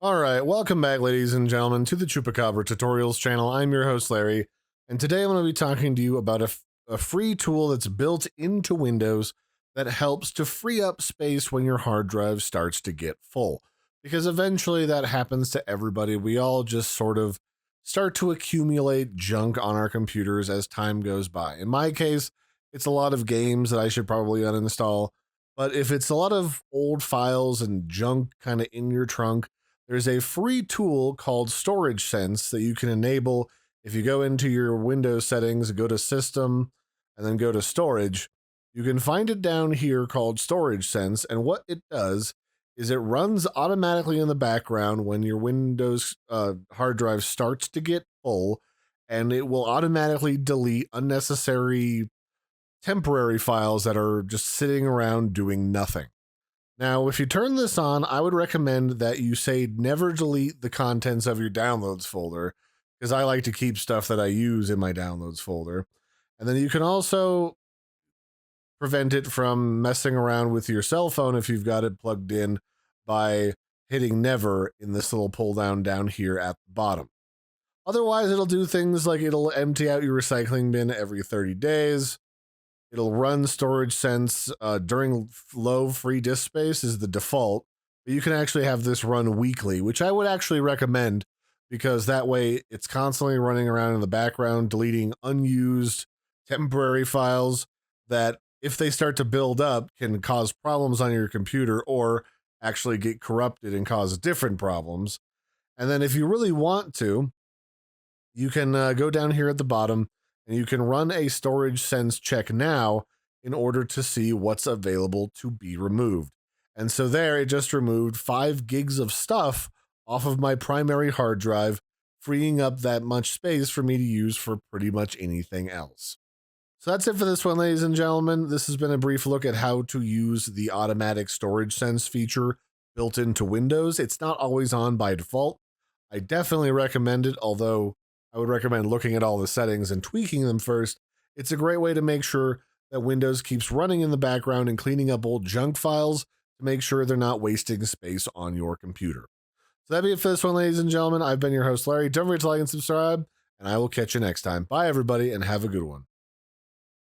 Alright, welcome back, ladies and gentlemen, to the Chupacabra Tutorials channel. I'm your host, Larry, and today I'm going to be talking to you about a free tool that's built into Windows that helps to free up space when your hard drive starts to get full. Because eventually that happens to everybody. We all just sort of start to accumulate junk on our computers as time goes by. In my case, it's a lot of games that I should probably uninstall, but if it's a lot of old files and junk kind of in your trunk, there's a free tool called Storage Sense that you can enable if you go into your Windows settings, go to System, and then go to Storage. You can find it down here called Storage Sense, and what it does is it runs automatically in the background when your Windows hard drive starts to get full, and it will automatically delete unnecessary temporary files that are just sitting around doing nothing. Now, if you turn this on, I would recommend that you say never delete the contents of your downloads folder, because I like to keep stuff that I use in my downloads folder. And then you can also prevent it from messing around with your cell phone if you've got it plugged in by hitting never in this little pull down here at the bottom. Otherwise, it'll do things like it'll empty out your recycling bin every 30 days. It'll run Storage Sense during low free disk space is the default, but you can actually have this run weekly, which I would actually recommend because that way it's constantly running around in the background, deleting unused temporary files that, if they start to build up, can cause problems on your computer or actually get corrupted and cause different problems. And then if you really want to, you can go down here at the bottom and you can run a Storage Sense check now in order to see what's available to be removed. And so there, it just removed 5 gigs of stuff off of my primary hard drive, freeing up that much space for me to use for pretty much anything else. So that's it for this one, ladies and gentlemen. This has been a brief look at how to use the automatic Storage Sense feature built into Windows. It's not always on by default. I definitely recommend it, although I would recommend looking at all the settings and tweaking them first. It's a great way to make sure that Windows keeps running in the background and cleaning up old junk files to make sure they're not wasting space on your computer. So that'd be it for this one, ladies and gentlemen. I've been your host, Larry. Don't forget to like and subscribe, and I will catch you next time. Bye, everybody, and have a good one.